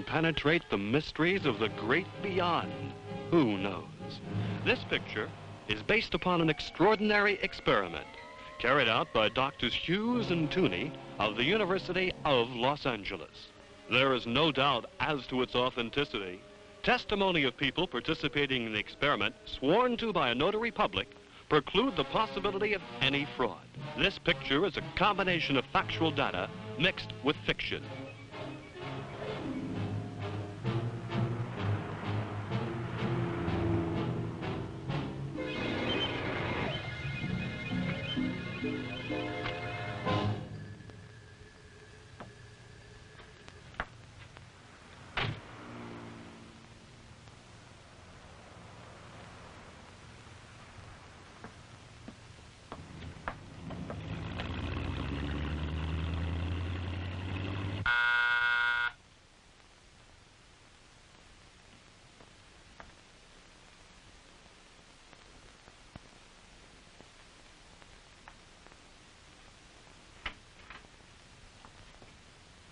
Penetrate the mysteries of the great beyond. Who knows? This picture is based upon an extraordinary experiment carried out by Drs. Hughes and Tooney of the University of Los Angeles. There is no doubt as to its authenticity. Testimony of people participating in the experiment, sworn to by a notary public, preclude the possibility of any fraud. This picture is a combination of factual data mixed with fiction.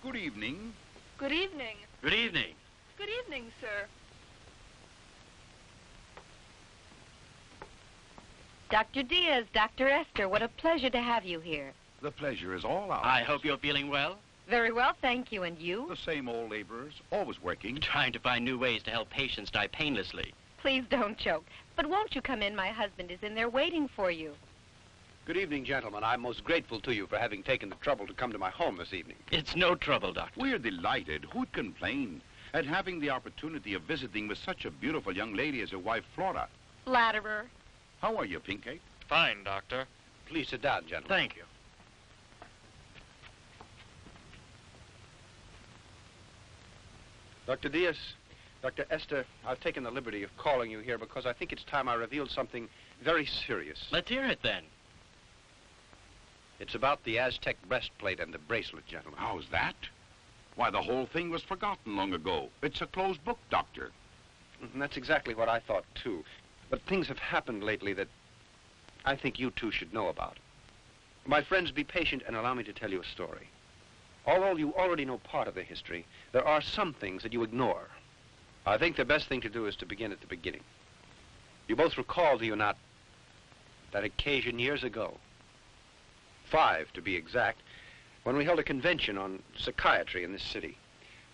Good evening. Good evening. Good evening. Good evening, sir. Dr. Diaz, Dr. Esther, what a pleasure to have you here. The pleasure is all ours. I hope you're feeling well. Very well, thank you. And you? The same old laborers, always working. Trying to find new ways to help patients die painlessly. Please don't choke. But won't you come in? My husband is in there waiting for you. Good evening, gentlemen. I'm most grateful to you for having taken the trouble to come to my home this evening. It's no trouble, Doctor. We're delighted. Who'd complain at having the opportunity of visiting with such a beautiful young lady as your wife, Flora? Flatterer. How are you, Pinkett? Fine, Doctor. Please sit down, gentlemen. Thank you. Dr. Diaz, Dr. Esther, I've taken the liberty of calling you here because I think it's time I revealed something very serious. Let's hear it, then. It's about the Aztec breastplate and the bracelet, gentlemen. How's that? Why, the whole thing was forgotten long ago. It's a closed book, Doctor. And that's exactly what I thought, too. But things have happened lately that I think you two should know about. My friends, be patient and allow me to tell you a story. Although you already know part of the history, there are some things that you ignore. I think the best thing to do is to begin at the beginning. You both recall, do you not, that occasion years ago, 5 to be exact, when we held a convention on psychiatry in this city.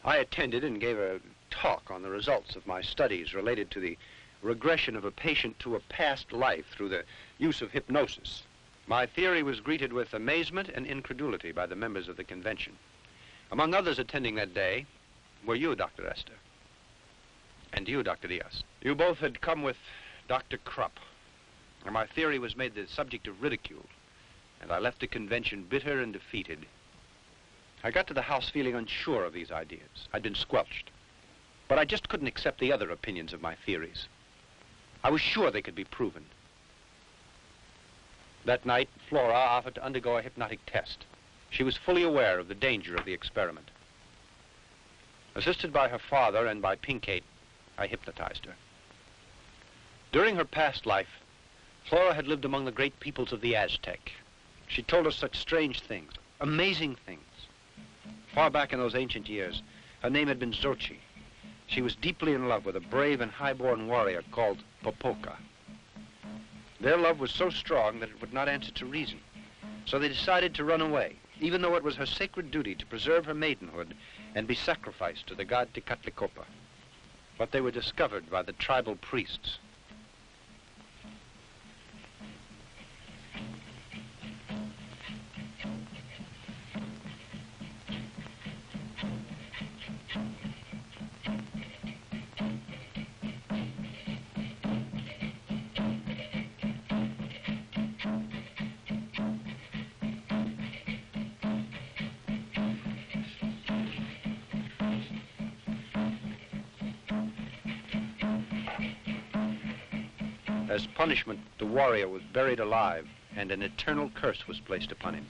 I attended and gave a talk on the results of my studies related to the regression of a patient to a past life through the use of hypnosis. My theory was greeted with amazement and incredulity by the members of the convention. Among others attending that day were you, Dr. Esther, and you, Dr. Diaz. You both had come with Dr. Krupp, and my theory was made the subject of ridicule, and I left the convention bitter and defeated. I got to the house feeling unsure of these ideas. I'd been squelched, but I just couldn't accept the other opinions of my theories. I was sure they could be proven. That night, Flora offered to undergo a hypnotic test. She was fully aware of the danger of the experiment. Assisted by her father and by Pinkate, I hypnotized her. During her past life, Flora had lived among the great peoples of the Aztec. She told us such strange things, amazing things. Far back in those ancient years, her name had been Xochi. She was deeply in love with a brave and high-born warrior called Popoca. Their love was so strong that it would not answer to reason. So they decided to run away, even though it was her sacred duty to preserve her maidenhood and be sacrificed to the god Tecatlicopa. But they were discovered by the tribal priests. As punishment, the warrior was buried alive, and an eternal curse was placed upon him.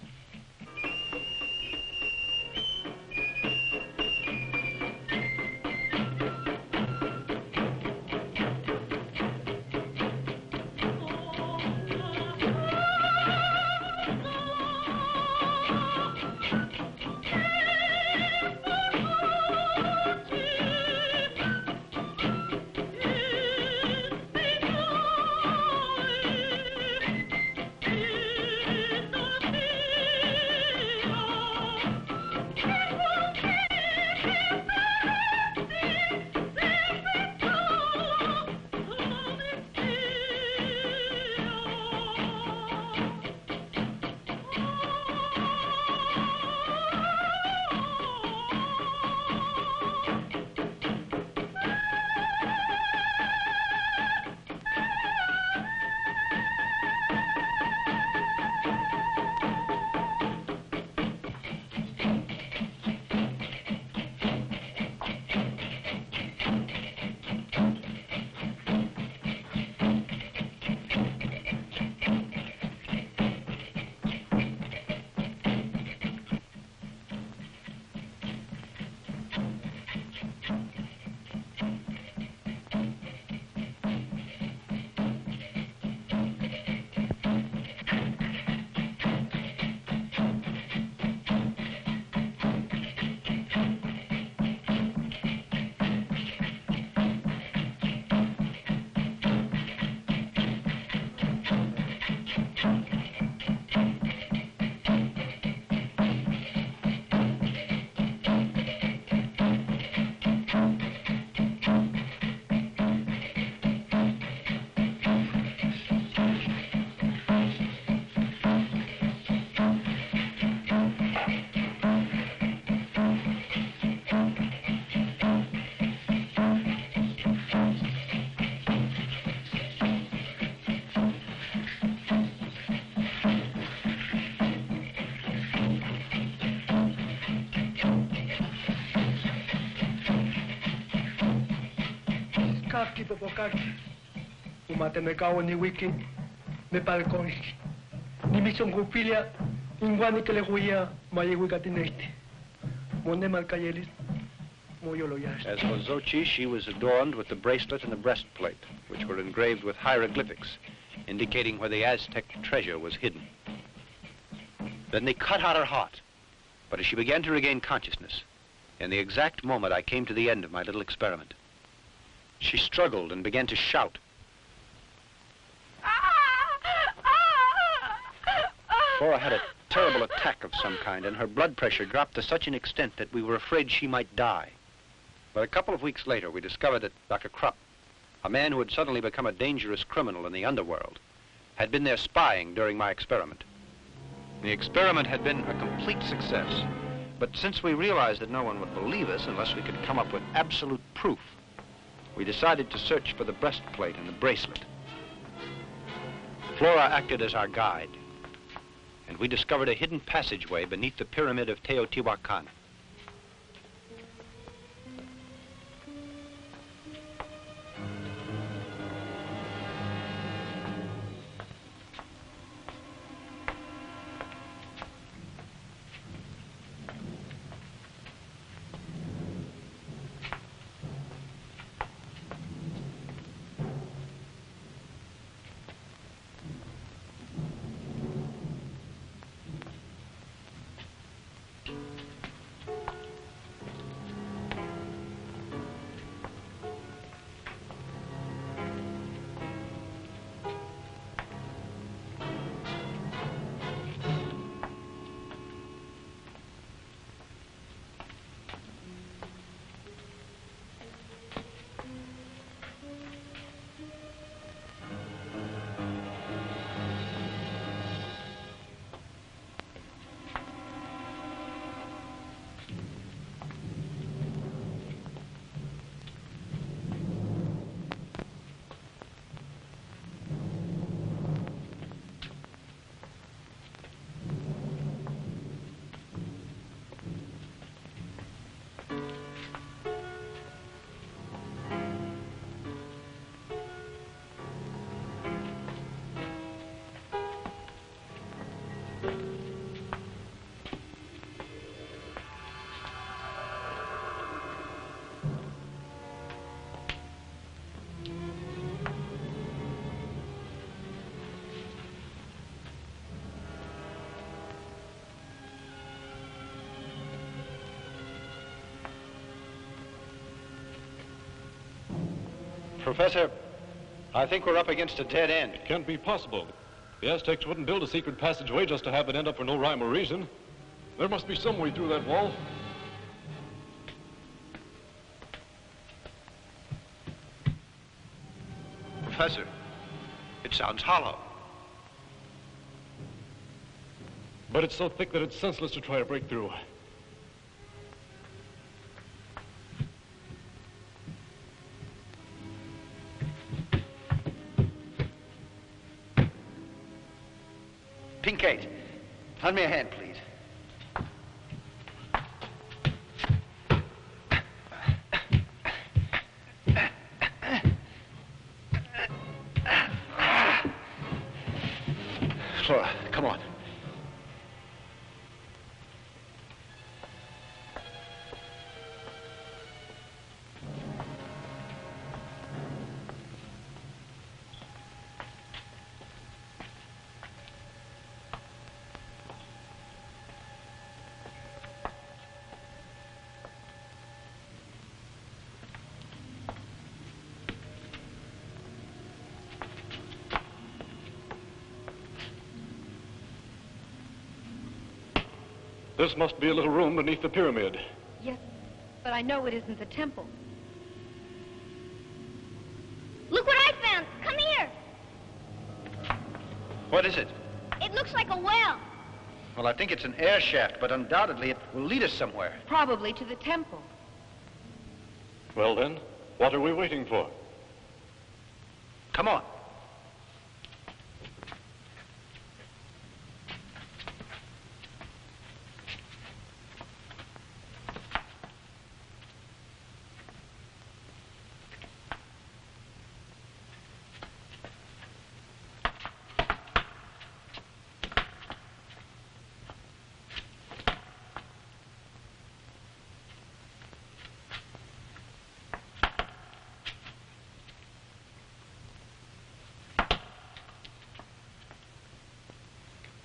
Kaki popokaki. Umate me kawo ni wiki. Me palkoni. Ni mission grupilia. Ingwani que le huía. Maye wikatineste. Mone malkayelis. As for Xochi, she was adorned with the bracelet and the breastplate, which were engraved with hieroglyphics, indicating where the Aztec treasure was hidden. Then they cut out her heart. But as she began to regain consciousness, in the exact moment I came to the end of my little experiment, she struggled and began to shout. Flora had a terrible attack of some kind, and her blood pressure dropped to such an extent that we were afraid she might die. But a couple of weeks later, we discovered that Dr. Crox, a man who had suddenly become a dangerous criminal in the underworld, had been there spying during my experiment. The experiment had been a complete success, but since we realized that no one would believe us unless we could come up with absolute proof, we decided to search for the breastplate and the bracelet. Flora acted as our guide, and we discovered a hidden passageway beneath the pyramid of Teotihuacan. Professor, I think we're up against a dead end. It can't be possible. The Aztecs wouldn't build a secret passageway just to have it end up for no rhyme or reason. There must be some way through that wall. Professor, it sounds hollow. But it's so thick that it's senseless to try to break through. Pinkate, lend me a hand, please. Flora, come on. This must be a little room beneath the pyramid. Yes, but I know it isn't the temple. Look what I found! Come here! What is it? It looks like a well. Well, I think it's an air shaft, but undoubtedly it will lead us somewhere. Probably to the temple. Well then, what are we waiting for? Come on.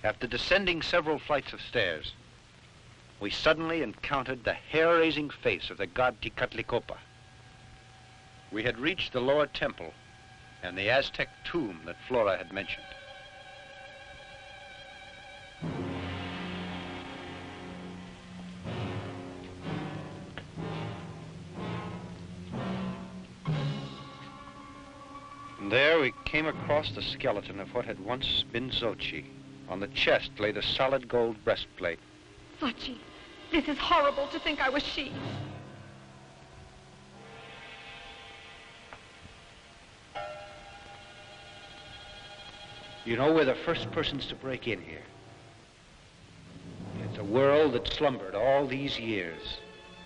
After descending several flights of stairs, we suddenly encountered the hair-raising face of the god Tecatlicopa. We had reached the lower temple and the Aztec tomb that Flora had mentioned. And there we came across the skeleton of what had once been Xochitl. On the chest lay the solid gold breastplate. Xochitl, this is horrible to think I was she. You know, we're the first persons to break in here. It's a world that slumbered all these years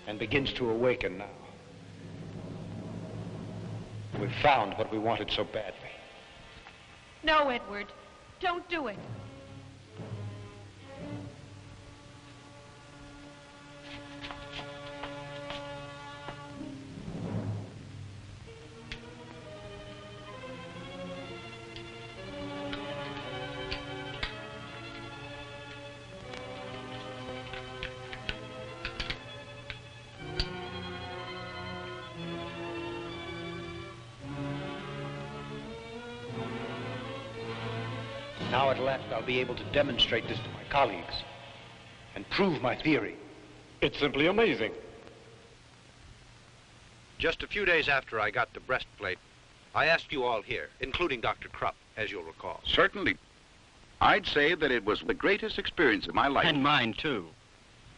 and begins to awaken now. We've found what we wanted so badly. No, Edward, don't do it. Now at last I'll be able to demonstrate this to my colleagues and prove my theory. It's simply amazing. Just a few days after I got the breastplate, I asked you all here, including Dr. Krupp, as you'll recall. Certainly. I'd say that it was the greatest experience of my life. And mine, too.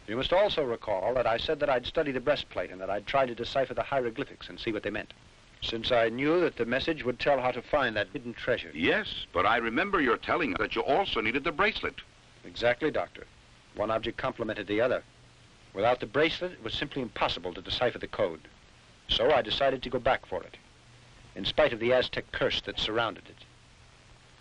You must also recall that I said that I'd study the breastplate and that I'd try to decipher the hieroglyphics and see what they meant, since I knew that the message would tell how to find that hidden treasure. Yes, but I remember your telling us that you also needed the bracelet. Exactly, Doctor. One object complemented the other. Without the bracelet, it was simply impossible to decipher the code. So I decided to go back for it, in spite of the Aztec curse that surrounded it.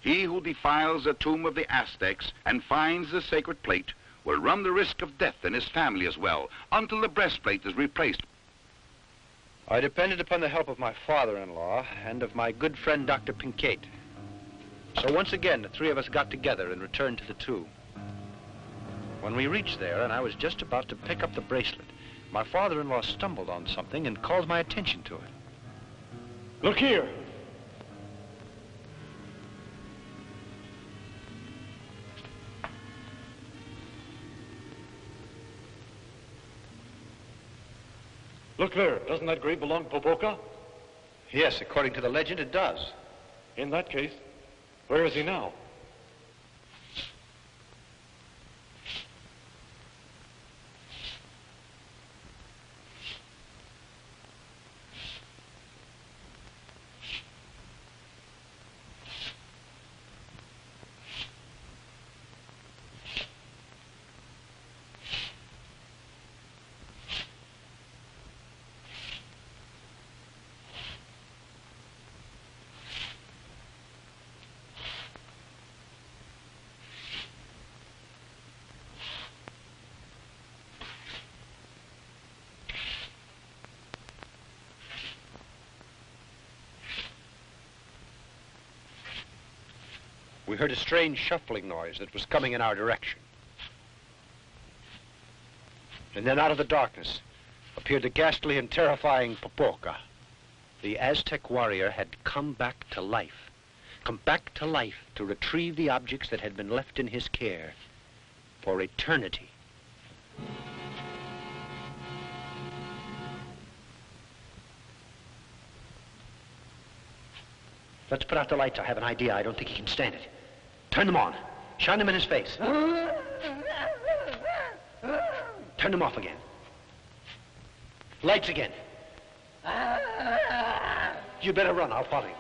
He who defiles the tomb of the Aztecs and finds the sacred plate will run the risk of death and his family as well, until the breastplate is replaced. I depended upon the help of my father-in-law and of my good friend, Dr. Pinkate. So once again, the three of us got together and returned to the tomb. When we reached there, and I was just about to pick up the bracelet, my father-in-law stumbled on something and called my attention to it. Look here. Look there. Doesn't that grave belong to Popoca? Yes, according to the legend, it does. In that case, where is he now? We heard a strange shuffling noise that was coming in our direction. And then out of the darkness appeared the ghastly and terrifying Popoca. The Aztec warrior had come back to life. Come back to life to retrieve the objects that had been left in his care for eternity. Let's put out the lights. I have an idea. I don't think he can stand it. Turn them on. Shine them in his face. Turn them off again. Lights again. You better run. I'll follow you.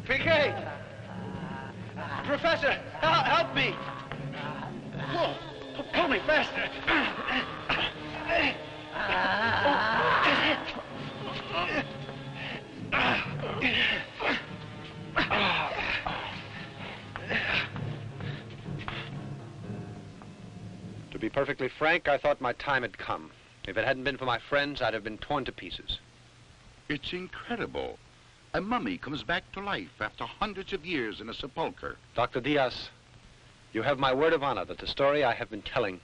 PK! Professor, help me! Whoa, pull me faster! To be perfectly frank, I thought my time had come. If it hadn't been for my friends, I'd have been torn to pieces. It's incredible. A mummy comes back to life after hundreds of years in a sepulcher. Dr. Diaz, you have my word of honor that the story I have been telling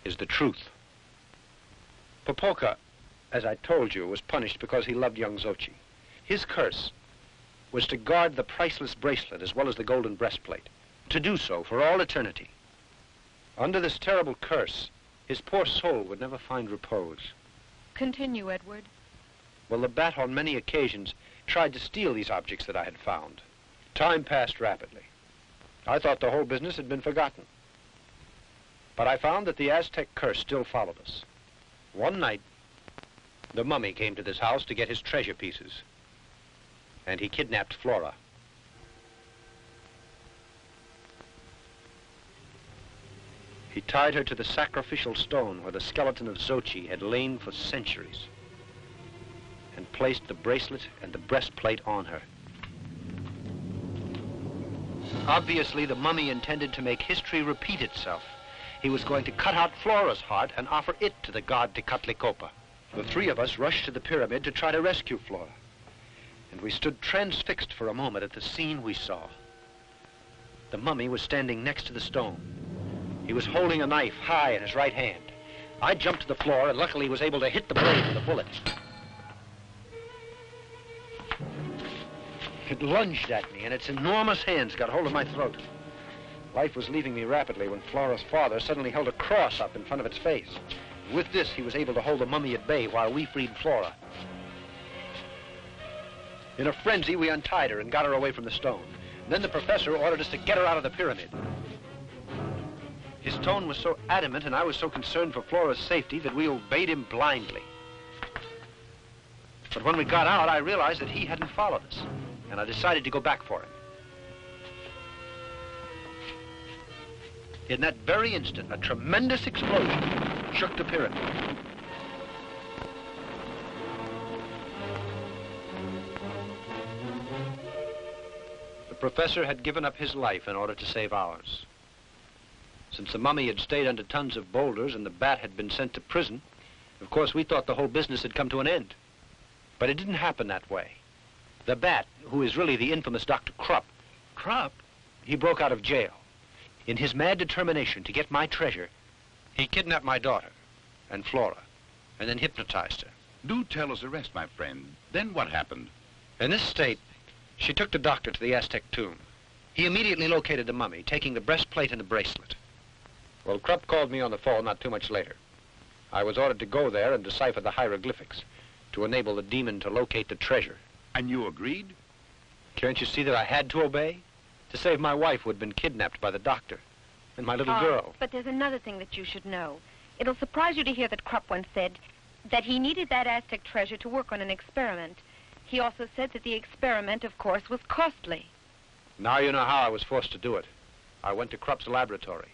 is the truth. Popoca, as I told you, was punished because he loved young Xochi. His curse was to guard the priceless bracelet as well as the golden breastplate, to do so for all eternity. Under this terrible curse, his poor soul would never find repose. Continue, Edward. Well, the bat on many occasions tried to steal these objects that I had found. Time passed rapidly. I thought the whole business had been forgotten. But I found that the Aztec curse still followed us. One night, the mummy came to this house to get his treasure pieces. And he kidnapped Flora. He tied her to the sacrificial stone where the skeleton of Xochi had lain for centuries, and placed the bracelet and the breastplate on her. Obviously, the mummy intended to make history repeat itself. He was going to cut out Flora's heart and offer it to the god Tecatlicopa. The three of us rushed to the pyramid to try to rescue Flora. And we stood transfixed for a moment at the scene we saw. The mummy was standing next to the stone. He was holding a knife high in his right hand. I jumped to the floor and luckily was able to hit the blade with a bullet. It lunged at me, and its enormous hands got hold of my throat. Life was leaving me rapidly when Flora's father suddenly held a cross up in front of its face. With this, he was able to hold the mummy at bay while we freed Flora. In a frenzy, we untied her and got her away from the stone. Then the professor ordered us to get her out of the pyramid. His tone was so adamant and I was so concerned for Flora's safety that we obeyed him blindly. But when we got out, I realized that he hadn't followed us, and I decided to go back for him. In that very instant, a tremendous explosion shook the pyramid. The professor had given up his life in order to save ours. Since the mummy had stayed under tons of boulders and the bat had been sent to prison, Of course, we thought the whole business had come to an end. But it didn't happen that way. The bat, who is really the infamous Dr. Krupp. Krupp? He broke out of jail. In his mad determination to get my treasure, he kidnapped my daughter and Flora, and then hypnotized her. Do tell us the rest, my friend. Then what happened? In this state, she took the doctor to the Aztec tomb. He immediately located the mummy, taking the breastplate and the bracelet. Well, Krupp called me on the phone not too much later. I was ordered to go there and decipher the hieroglyphics to enable the demon to locate the treasure. And you agreed? Can't you see that I had to obey? To save my wife who had been kidnapped by the doctor, and my little girl. But there's another thing that you should know. It'll surprise you to hear that Krupp once said that he needed that Aztec treasure to work on an experiment. He also said that the experiment, of course, was costly. Now you know how I was forced to do it. I went to Krupp's laboratory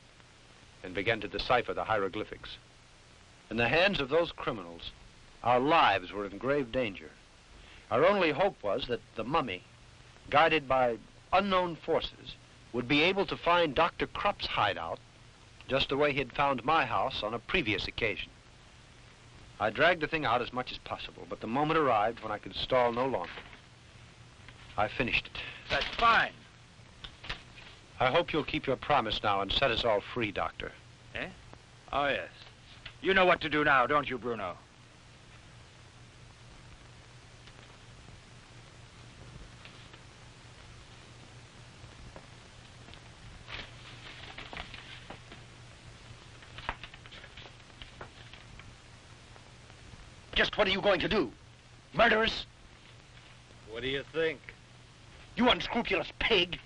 and began to decipher the hieroglyphics. In the hands of those criminals, our lives were in grave danger. Our only hope was that the mummy, guided by unknown forces, would be able to find Dr. Krupp's hideout just the way he had found my house on a previous occasion. I dragged the thing out as much as possible, but the moment arrived when I could stall no longer. I finished it. That's fine. I hope you'll keep your promise now and set us all free, Doctor. Eh? Oh, yes. You know what to do now, don't you, Bruno? Just what are you going to do? Murder us? What do you think? You unscrupulous pig!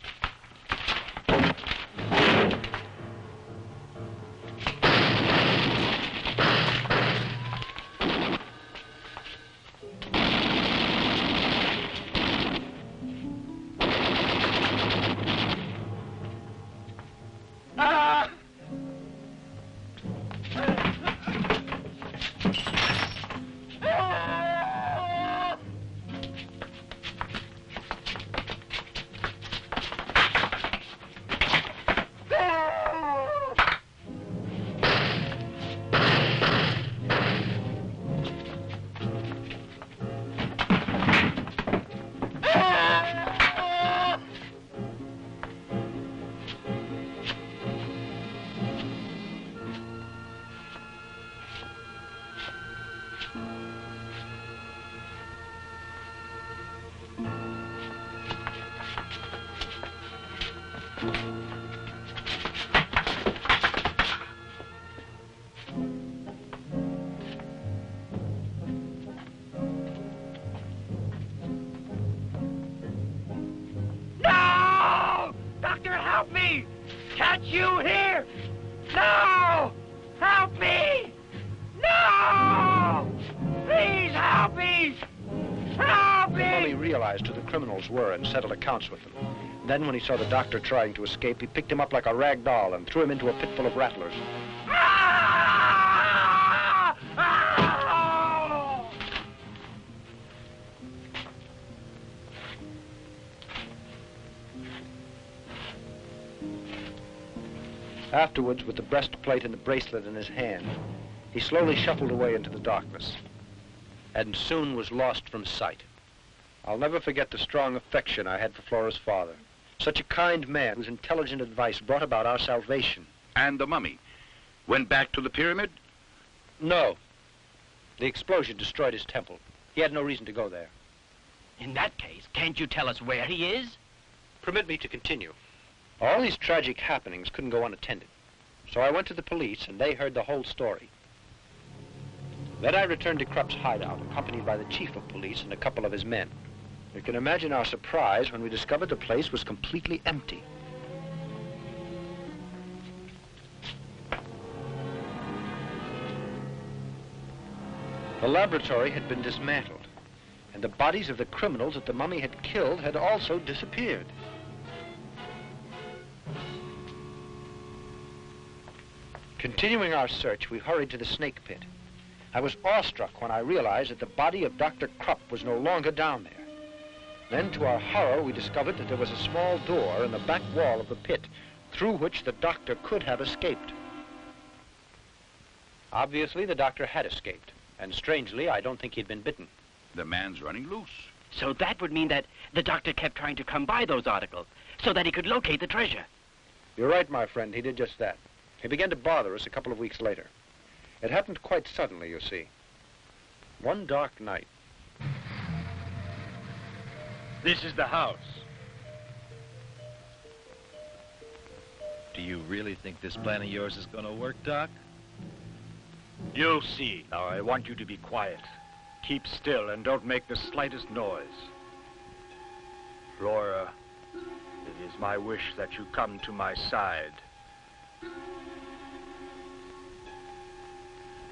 You here! No! Help me! No! Please help me! Help me! The mummy realized who the criminals were and settled accounts with them. Then, when he saw the doctor trying to escape, he picked him up like a rag doll and threw him into a pit full of rattlers. Afterwards, with the breastplate and the bracelet in his hand, he slowly shuffled away into the darkness and soon was lost from sight. I'll never forget the strong affection I had for Flora's father. Such a kind man whose intelligent advice brought about our salvation. And the mummy went back to the pyramid? No. The explosion destroyed his temple. He had no reason to go there. In that case, can't you tell us where he is? Permit me to continue. All these tragic happenings couldn't go unattended. So I went to the police, and they heard the whole story. Then I returned to Krupp's hideout, accompanied by the chief of police and a couple of his men. You can imagine our surprise when we discovered the place was completely empty. The laboratory had been dismantled, and the bodies of the criminals that the mummy had killed had also disappeared. Continuing our search, we hurried to the snake pit. I was awestruck when I realized that the body of Dr. Krupp was no longer down there. Then, to our horror, we discovered that there was a small door in the back wall of the pit, through which the doctor could have escaped. Obviously, the doctor had escaped, And strangely, I don't think he'd been bitten. The man's running loose. So that would mean that the doctor kept trying to come by those articles so that he could locate the treasure. You're right, my friend. He did just that. He began to bother us a couple of weeks later. It happened quite suddenly, you see. One dark night. This is the house. Do you really think this plan of yours is going to work, Doc? You'll see. Now, I want you to be quiet. Keep still and don't make the slightest noise. Flora, it is my wish that you come to my side.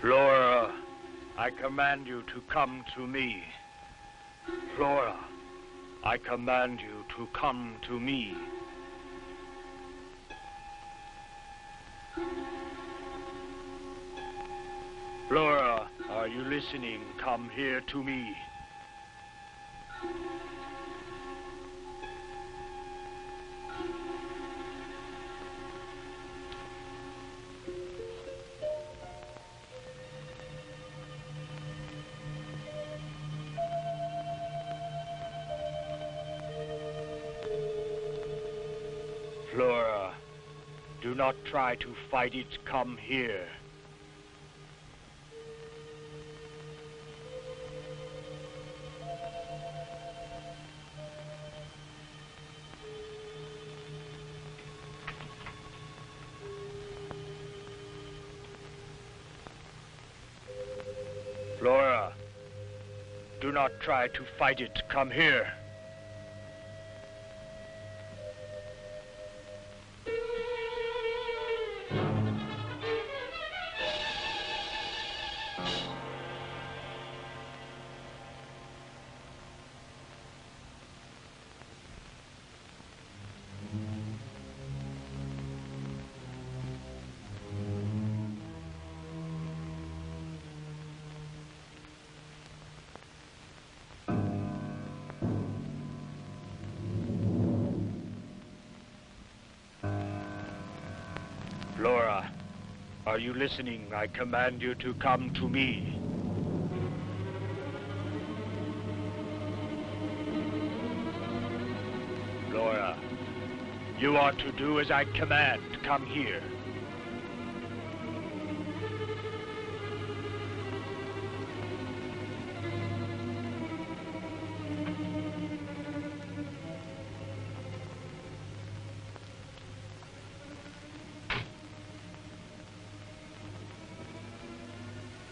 Flora, I command you to come to me. Flora, I command you to come to me. Flora, are you listening? Come here to me. Flora, do not try to fight it. Come here. Flora, do not try to fight it. Come here. Flora, are you listening? I command you to come to me. Flora, you are to do as I command. Come here.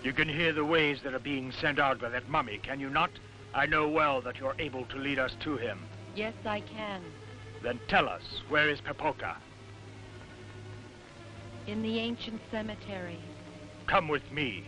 You can hear the waves that are being sent out by that mummy, can you not? I know well that you're able to lead us to him. Yes, I can. Then tell us, where is Pepoka? In the ancient cemetery. Come with me.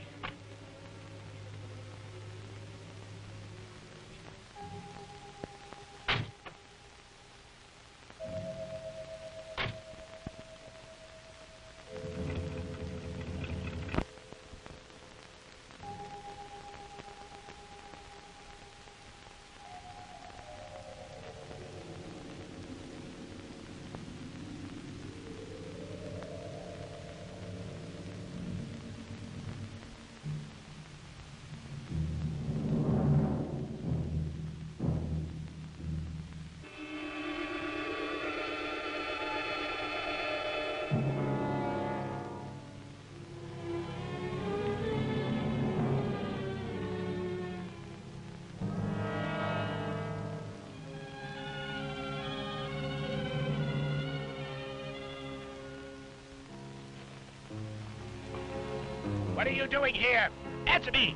What are you doing here? Answer me!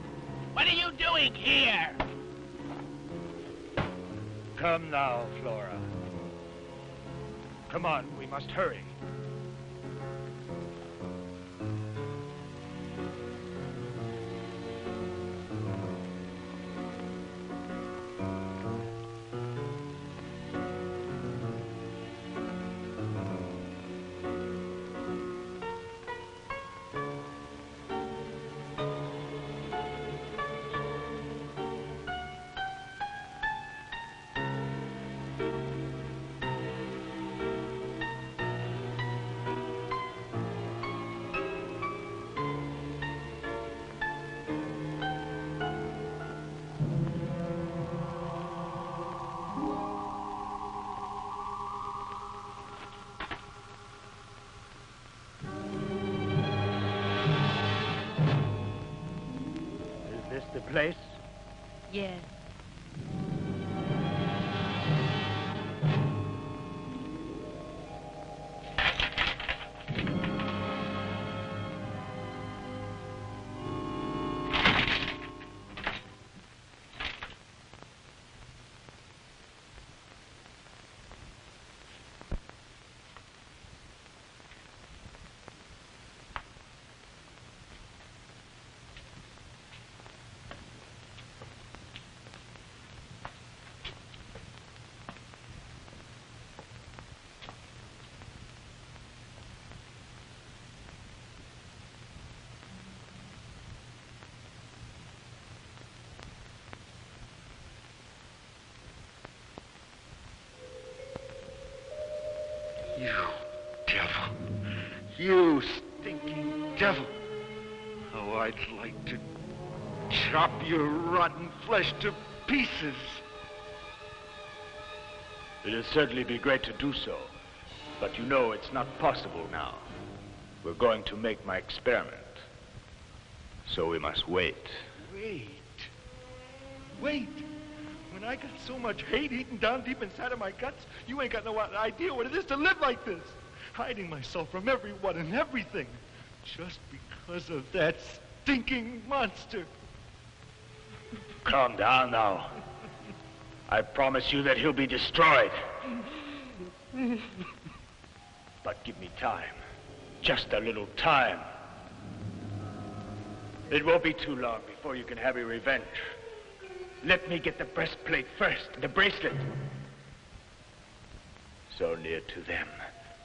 What are you doing here? Come now, Flora. Come on, we must hurry. place? Yes. You devil. You stinking devil. Oh, I'd like to chop your rotten flesh to pieces. It'll certainly be great to do so, but you know it's not possible now. We're going to make my experiment, so we must wait. Wait. When I got so much hate eaten down deep inside of my guts, you ain't got no idea what it is to live like this. Hiding myself from everyone and everything. Just because of that stinking monster. Calm down now. I promise you that he'll be destroyed. But give me time. Just a little time. It won't be too long before you can have your revenge. Let me get the breastplate first, the bracelet. So near to them,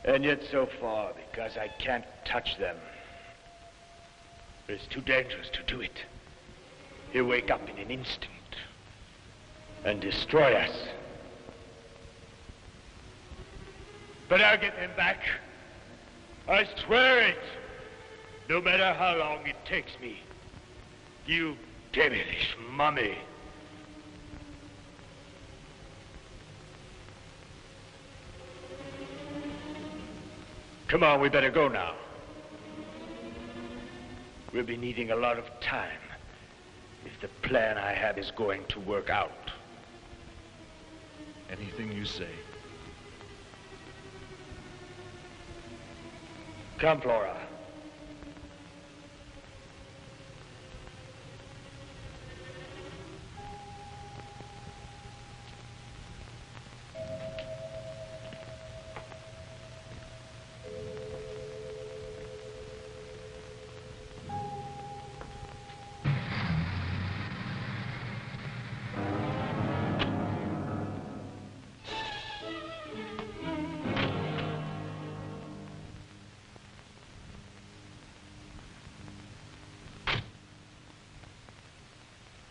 and yet so far because I can't touch them. It's too dangerous to do it. He'll wake up in an instant and destroy us. But I'll get them back. I swear it. No matter how long it takes me. You devilish mummy. Come on, we better go now. We'll be needing a lot of time if the plan I have is going to work out. Anything you say. Come, Flora.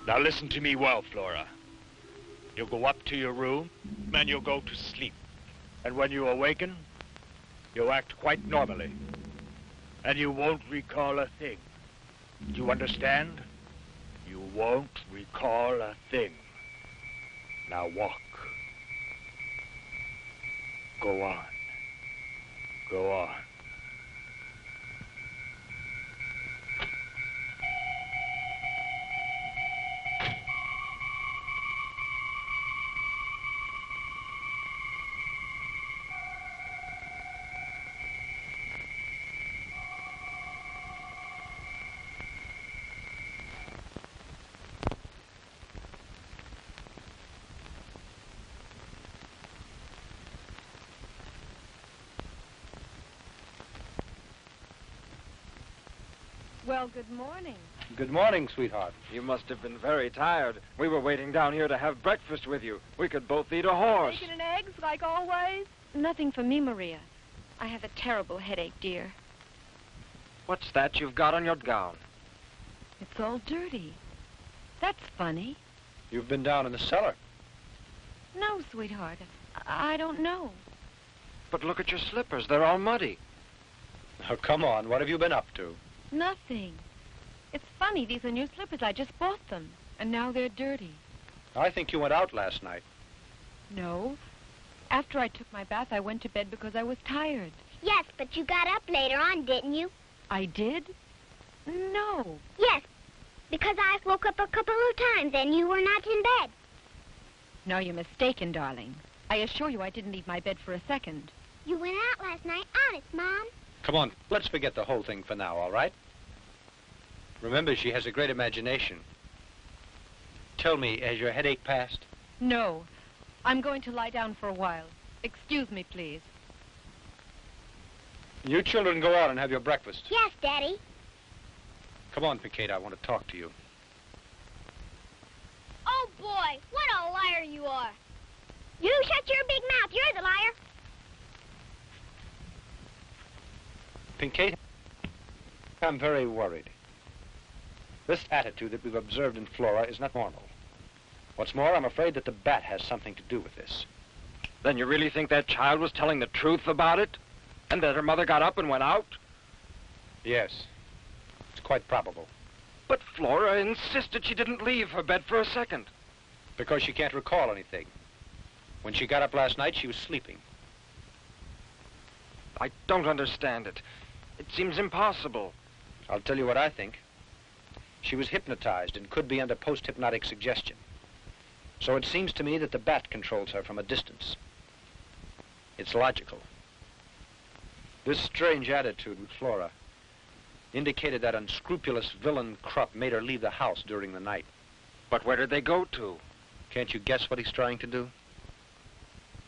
Now listen to me well, Flora. You'll go up to your room, and you'll go to sleep. And when you awaken, you'll act quite normally. And you won't recall a thing. Do you understand? You won't recall a thing. Now walk. Go on. Go on. Well, good morning. Good morning, sweetheart. You must have been very tired. We were waiting down here to have breakfast with you. We could both eat a horse. Bacon and eggs, like always? Nothing for me, Maria. I have a terrible headache, dear. What's that you've got on your gown? It's all dirty. That's funny. You've been down in the cellar. No, sweetheart. I don't know. But look at your slippers. They're all muddy. Oh, come on. What have you been up to? Nothing. It's funny. These are new slippers. I just bought them. And now they're dirty. I think you went out last night. No. After I took my bath, I went to bed because I was tired. Yes, but you got up later on, didn't you? I did? No. Yes. Because I woke up a couple of times and you were not in bed. No, you're mistaken, darling. I assure you I didn't leave my bed for a second. You went out last night. Honest, Mom. Come on, let's forget the whole thing for now, all right? Remember, she has a great imagination. Tell me, has your headache passed? No. I'm going to lie down for a while. Excuse me, please. You children go out and have your breakfast. Yes, Daddy. Come on, Piquet, I want to talk to you. Oh, boy, what a liar you are. You shut your big mouth. You're the liar. Piquet, I'm very worried. This attitude that we've observed in Flora is not normal. What's more, I'm afraid that the bat has something to do with this. Then you really think that child was telling the truth about it? And that her mother got up and went out? Yes. It's quite probable. But Flora insisted she didn't leave her bed for a second. Because she can't recall anything. When she got up last night, she was sleeping. I don't understand it. It seems impossible. I'll tell you what I think. She was hypnotized and could be under post-hypnotic suggestion. So it seems to me that the bat controls her from a distance. It's logical. This strange attitude with Flora indicated that unscrupulous villain Krupp made her leave the house during the night. But where did they go to? Can't you guess what he's trying to do?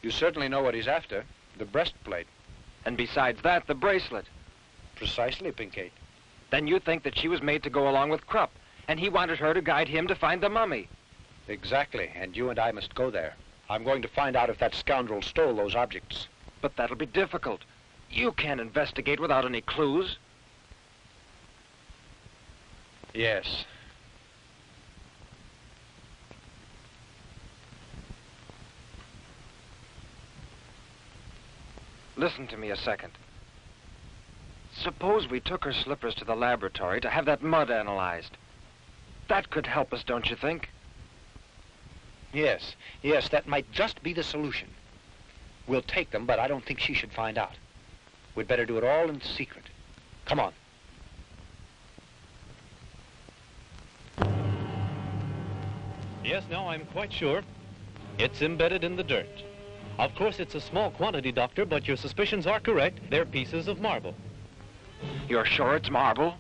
You certainly know what he's after, the breastplate. And besides that, the bracelet. Precisely, Pinkate. Then you think that she was made to go along with Krupp, and he wanted her to guide him to find the mummy. Exactly, and you and I must go there. I'm going to find out if that scoundrel stole those objects. But that'll be difficult. You can't investigate without any clues. Yes. Listen to me a second. Suppose we took her slippers to the laboratory to have that mud analyzed. That could help us, don't you think? Yes, yes, that might just be the solution. We'll take them, but I don't think she should find out. We'd better do it all in secret. Come on. Yes, no, I'm quite sure. It's embedded in the dirt. Of course, it's a small quantity, Doctor, but your suspicions are correct. They're pieces of marble. You're sure it's marble?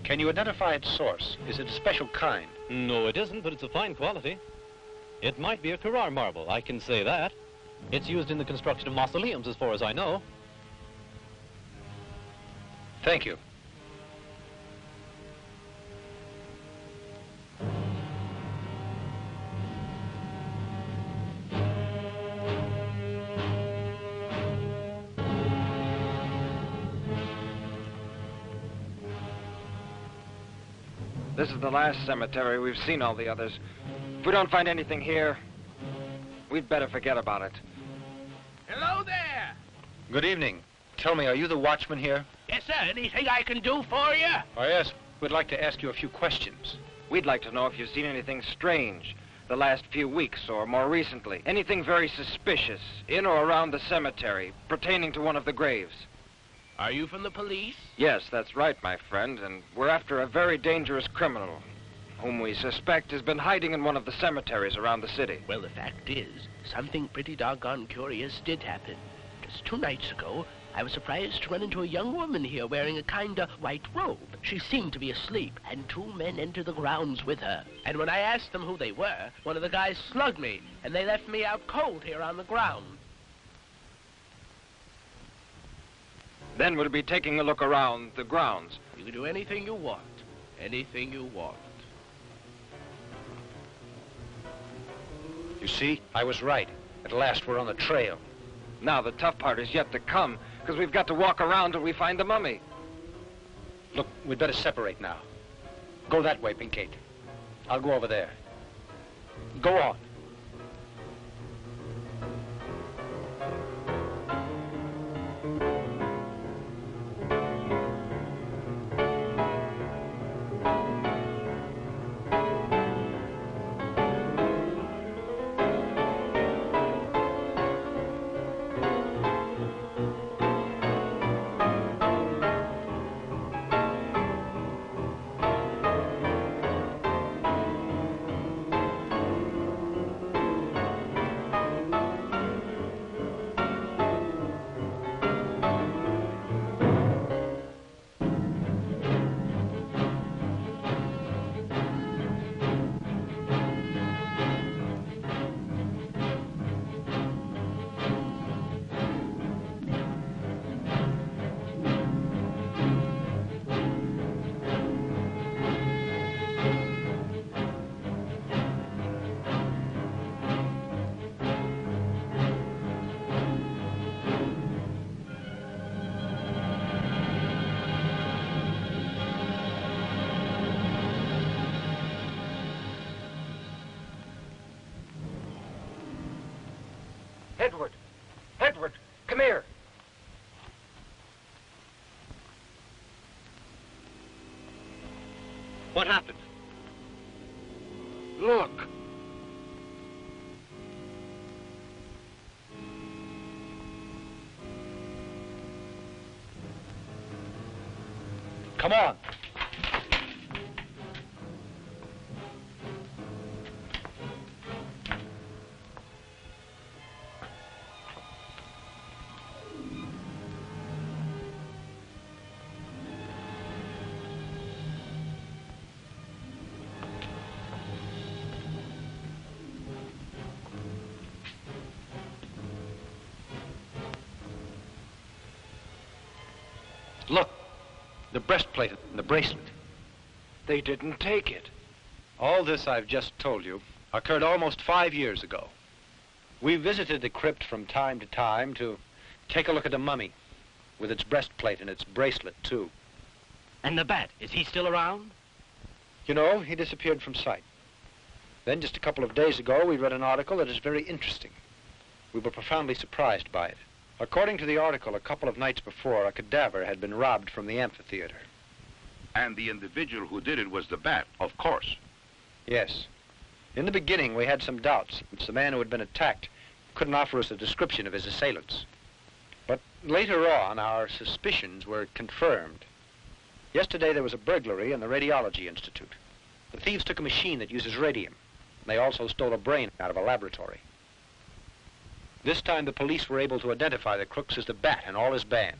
Can you identify its source? Is it a special kind? No, it isn't, but it's a fine quality. It might be a Carrara marble, I can say that. It's used in the construction of mausoleums, as far as I know. Thank you. This is the last cemetery. We've seen all the others. If we don't find anything here, we'd better forget about it. Hello there. Good evening. Tell me, are you the watchman here? Yes, sir. Anything I can do for you? Oh, yes. We'd like to ask you a few questions. We'd like to know if you've seen anything strange the last few weeks or more recently. Anything very suspicious in or around the cemetery pertaining to one of the graves. Are you from the police? Yes, that's right, my friend, and we're after a very dangerous criminal whom we suspect has been hiding in one of the cemeteries around the city. Well, the fact is, something pretty doggone curious did happen. Just 2 nights ago, I was surprised to run into a young woman here wearing a kind of white robe. She seemed to be asleep, and 2 men entered the grounds with her. And when I asked them who they were, one of the guys slugged me, and they left me out cold here on the ground. Then we'll be taking a look around the grounds. You can do anything you want. Anything you want. You see, I was right. At last, we're on the trail. Now, the tough part is yet to come, because we've got to walk around till we find the mummy. Look, we'd better separate now. Go that way, Pinkate. I'll go over there. Go on. Edward! Edward, come here! What happened? Look! Come on. Look, the breastplate and the bracelet. They didn't take it. All this I've just told you occurred almost 5 years ago. We visited the crypt from time to time to take a look at the mummy, with its breastplate and its bracelet, too. And the bat, is he still around? You know, he disappeared from sight. Then, just a couple of days ago, we read an article that is very interesting. We were profoundly surprised by it. According to the article, a couple of nights before, a cadaver had been robbed from the amphitheater. And the individual who did it was the bat, of course. Yes. In the beginning, we had some doubts, since the man who had been attacked couldn't offer us a description of his assailants. But later on, our suspicions were confirmed. Yesterday, there was a burglary in the Radiology Institute. The thieves took a machine that uses radium. They also stole a brain out of a laboratory. This time, the police were able to identify the crooks as the Bat and all his band.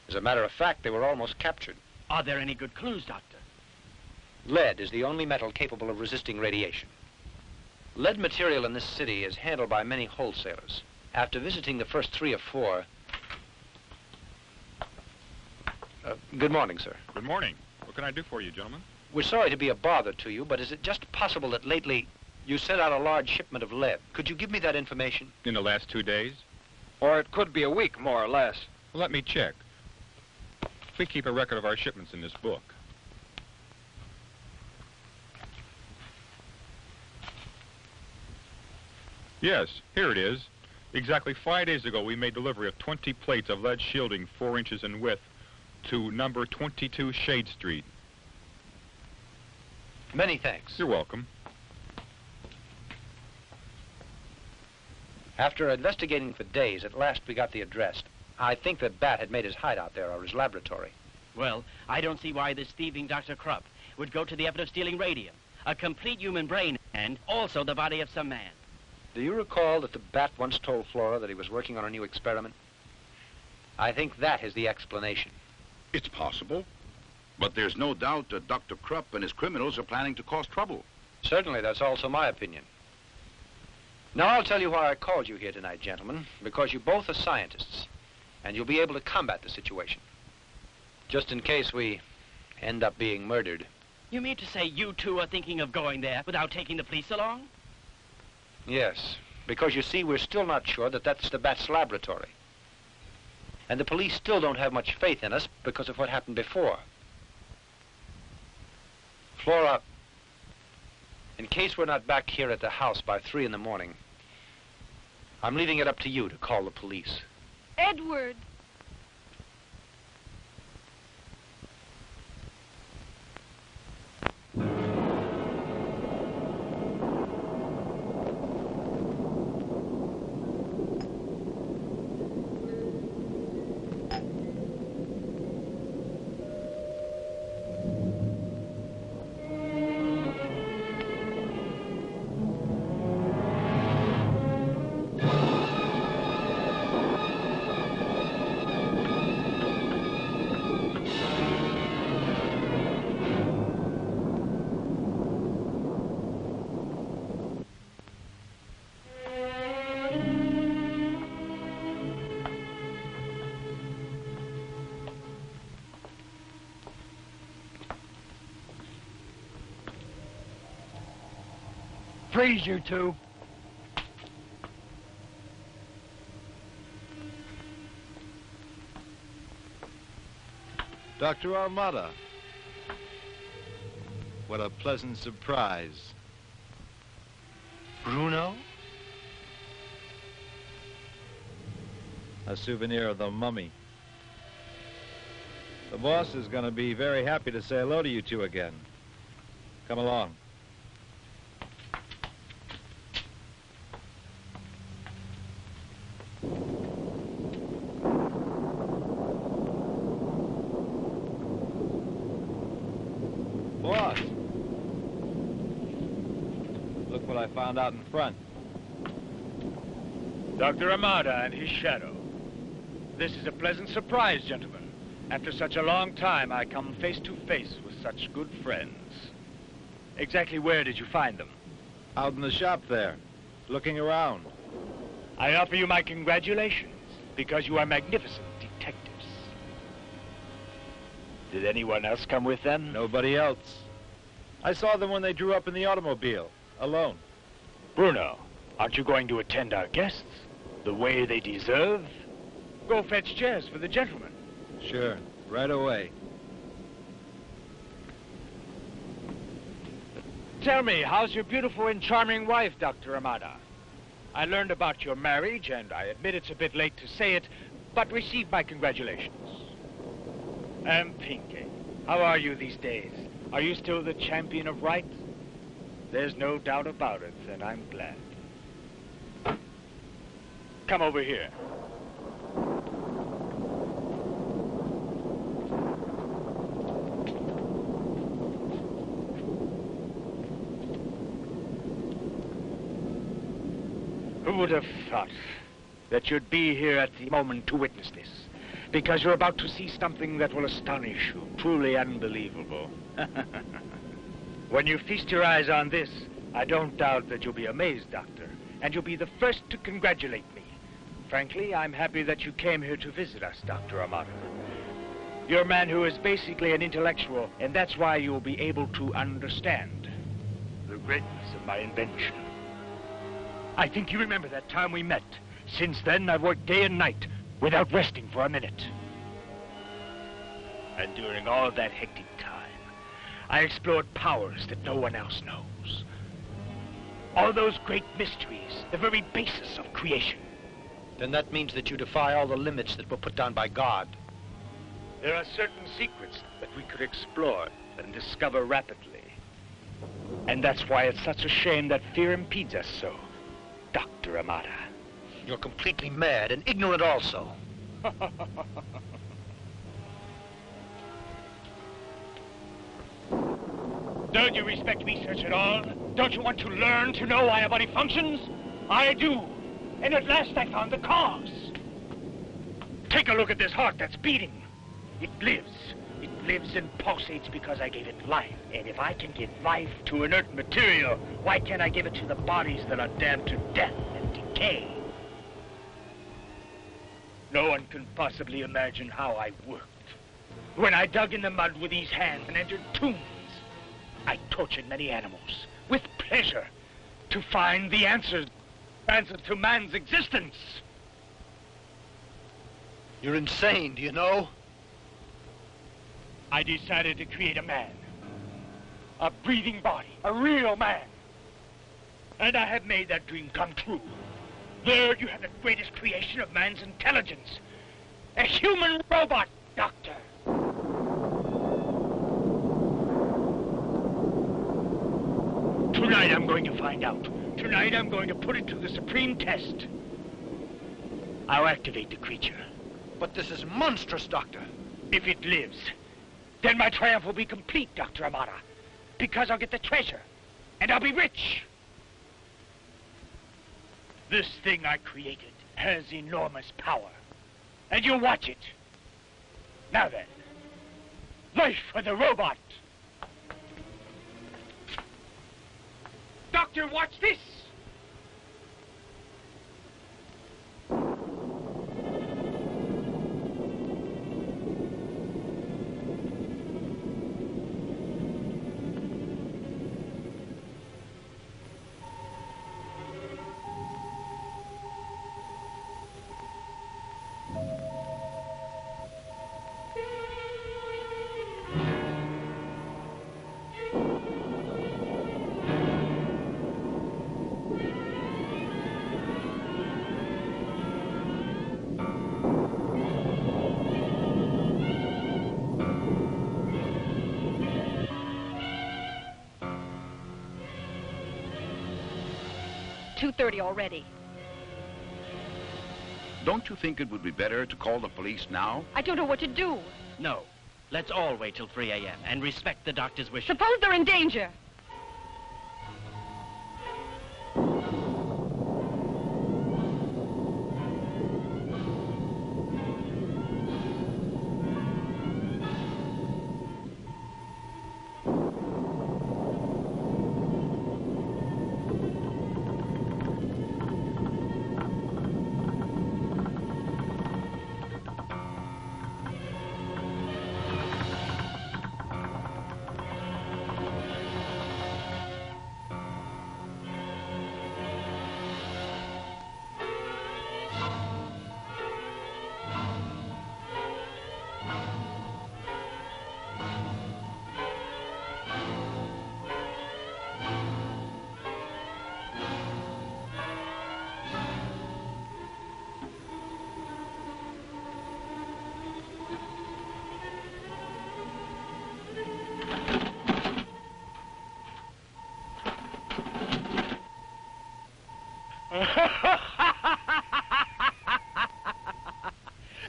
As a matter of fact, they were almost captured. Are there any good clues, Doctor? Lead is the only metal capable of resisting radiation. Lead material in this city is handled by many wholesalers. After visiting the first 3 or 4... good morning, sir. Good morning. What can I do for you, gentlemen? We're sorry to be a bother to you, but is it just possible that lately you sent out a large shipment of lead? Could you give me that information? In the last 2 days? Or it could be a week, more or less. Well, let me check. We keep a record of our shipments in this book. Yes, here it is. Exactly 5 days ago, we made delivery of 20 plates of lead shielding 4 inches in width to number 22 Shade Street. Many thanks. You're welcome. After investigating for days, at last we got the address. I think that Bat had made his hideout there, or his laboratory. Well, I don't see why this thieving Dr. Krupp would go to the effort of stealing radium, a complete human brain, and also the body of some man. Do you recall that the Bat once told Flora that he was working on a new experiment? I think that is the explanation. It's possible. But there's no doubt that Dr. Krupp and his criminals are planning to cause trouble. Certainly, that's also my opinion. Now, I'll tell you why I called you here tonight, gentlemen, because you both are scientists, and you'll be able to combat the situation. Just in case we end up being murdered. You mean to say you two are thinking of going there without taking the police along? Yes, because you see, we're still not sure that that's the Bat's laboratory. And the police still don't have much faith in us because of what happened before. Flora, in case we're not back here at the house by 3 in the morning, I'm leaving it up to you to call the police. Edward! Freeze, you two. Dr. Armada. What a pleasant surprise. Bruno? A souvenir of the mummy. The boss is going to be very happy to say hello to you two again. Come along. Boss! Look what I found out in front. Dr. Armada and his shadow. This is a pleasant surprise, gentlemen. After such a long time, I come face to face with such good friends. Exactly where did you find them? Out in the shop there, looking around. I offer you my congratulations, because you are magnificent detectives. Did anyone else come with them? Nobody else. I saw them when they drew up in the automobile, alone. Bruno, aren't you going to attend our guests the way they deserve? Go fetch chairs for the gentlemen. Sure, right away. Tell me, how's your beautiful and charming wife, Dr. Armada? I learned about your marriage, and I admit it's a bit late to say it, but receive my congratulations. And Pinky, how are you these days? Are you still the champion of right? There's no doubt about it, and I'm glad. Come over here. Who would have thought that you'd be here at the moment to witness this? Because you're about to see something that will astonish you, truly unbelievable. When you feast your eyes on this, I don't doubt that you'll be amazed, Doctor, and you'll be the first to congratulate me. Frankly, I'm happy that you came here to visit us, Dr. Armada. You're a man who is basically an intellectual, and that's why you'll be able to understand the greatness of my invention. I think you remember that time we met. Since then, I've worked day and night without resting for a minute. And during all that hectic time, I explored powers that no one else knows. All those great mysteries, the very basis of creation. Then that means that you defy all the limits that were put down by God. There are certain secrets that we could explore and discover rapidly. And that's why it's such a shame that fear impedes us so, Dr. Armada. You're completely mad and ignorant also. Don't you respect research at all? Don't you want to learn to know why a body functions? I do. And at last I found the cause. Take a look at this heart that's beating. It lives. It lives and pulsates because I gave it life. And if I can give life to inert material, why can't I give it to the bodies that are damned to death and decay? No one can possibly imagine how I worked. When I dug in the mud with these hands and entered tombs, I tortured many animals with pleasure to find the answers to man's existence. You're insane, do you know? I decided to create a man. A breathing body, a real man. And I have made that dream come true. There you have the greatest creation of man's intelligence. A human robot, Doctor. Tonight I'm going to find out. Tonight I'm going to put it to the supreme test. I'll activate the creature. But this is monstrous, Doctor. If it lives, then my triumph will be complete, Dr. Armada. Because I'll get the treasure, and I'll be rich. This thing I created has enormous power, and you'll watch it. Now then, life for the robot. Doctor, watch this. 2:30 already. Don't you think it would be better to call the police now? I don't know what to do. No. Let's all wait till 3 a.m. and respect the doctor's wishes. Suppose they're in danger.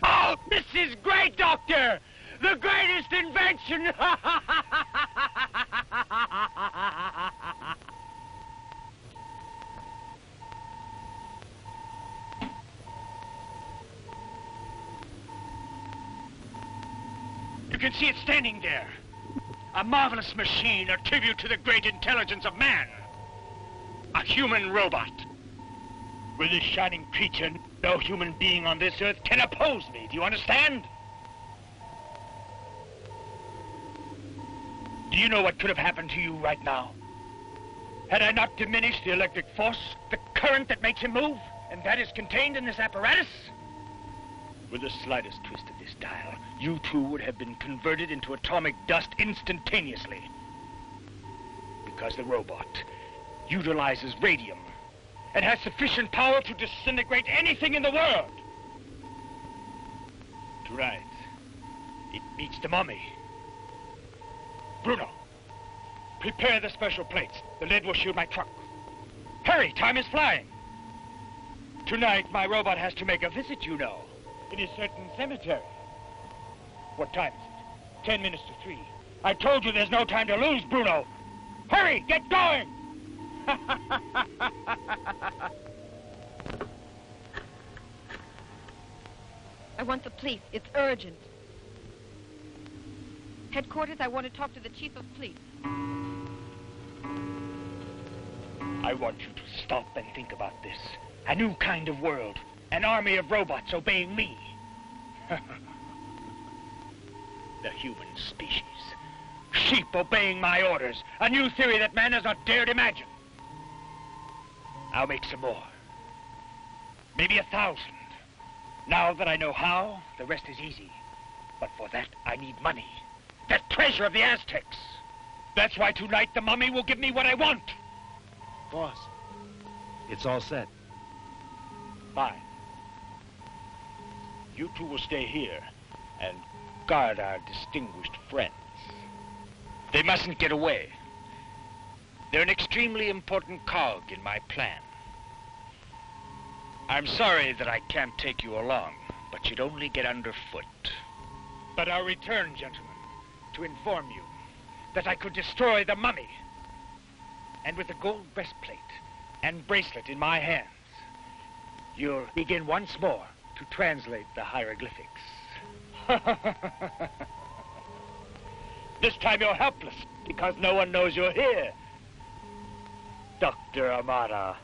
Oh, this is great, Doctor! The greatest invention! You can see it standing there. A marvelous machine, a tribute to the great intelligence of man. A human robot. With this shining creature, no human being on this earth can oppose me. Do you understand? Do you know what could have happened to you right now? Had I not diminished the electric force, the current that makes him move, and that is contained in this apparatus? With the slightest twist of this dial, you two would have been converted into atomic dust instantaneously. Because the robot utilizes radium and has sufficient power to disintegrate anything in the world. Right. It beats the mummy. Bruno, prepare the special plates. The lead will shield my truck. Hurry, time is flying. Tonight, my robot has to make a visit, you know, in a certain cemetery. What time is it? 10 minutes to 3. I told you there's no time to lose, Bruno. Hurry, get going! I want the police. It's urgent. Headquarters, I want to talk to the chief of police. I want you to stop and think about this. A new kind of world. An army of robots obeying me. The human species. Sheep obeying my orders. A new theory that man has not dared imagine. I'll make some more. Maybe 1,000. Now that I know how, the rest is easy. But for that, I need money. That treasure of the Aztecs. That's why tonight the mummy will give me what I want. Boss, it's all set. Fine. You two will stay here and guard our distinguished friends. They mustn't get away. They're an extremely important cog in my plan. I'm sorry that I can't take you along, but you'd only get underfoot. But I'll return, gentlemen, to inform you that I could destroy the mummy. And with the gold breastplate and bracelet in my hands, you'll begin once more to translate the hieroglyphics. This time you're helpless, because no one knows you're here. Dr. Amara.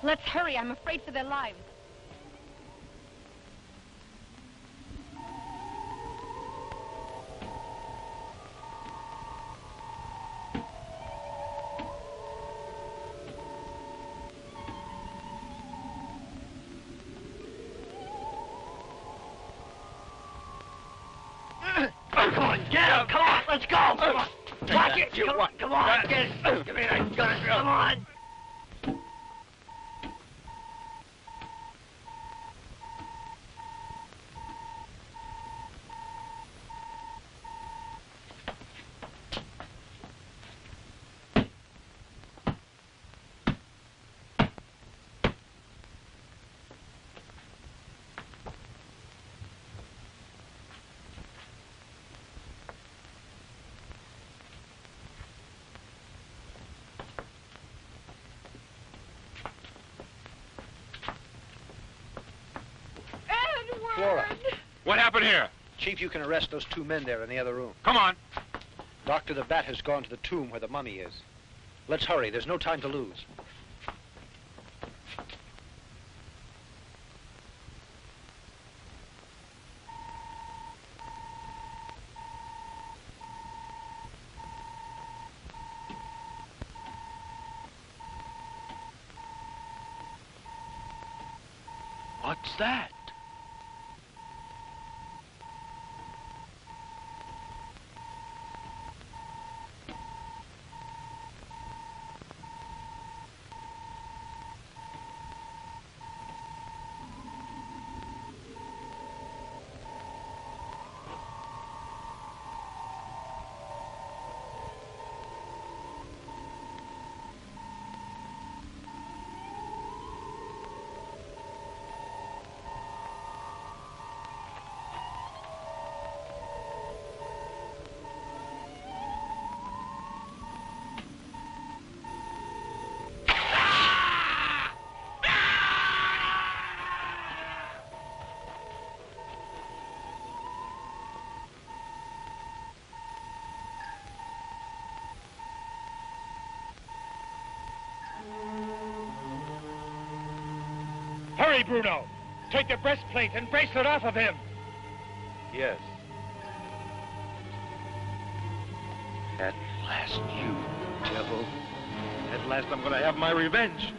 Let's hurry. I'm afraid for their lives. Come on, get up! Come on, let's go! Come on! Watch it! Come on, get it! Give me that gun! Come on! Flora. What happened here? Chief, you can arrest those two men there in the other room. Come on. Dr. the Bat has gone to the tomb where the mummy is. Let's hurry. There's no time to lose. What's that? Hurry, Bruno! Take the breastplate and bracelet off of him! Yes. At last, you devil. At last I'm gonna have my revenge.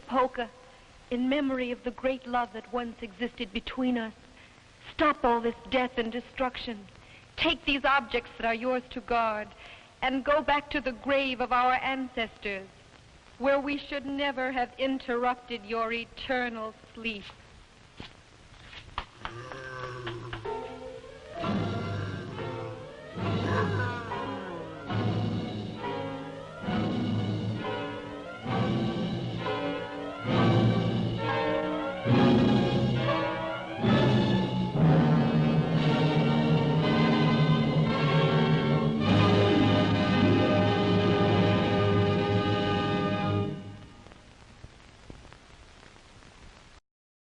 polka in memory of the great love that once existed between us. Stop all this death and destruction. Take these objects that are yours to guard and go back to the grave of our ancestors, where we should never have interrupted your eternal sleep.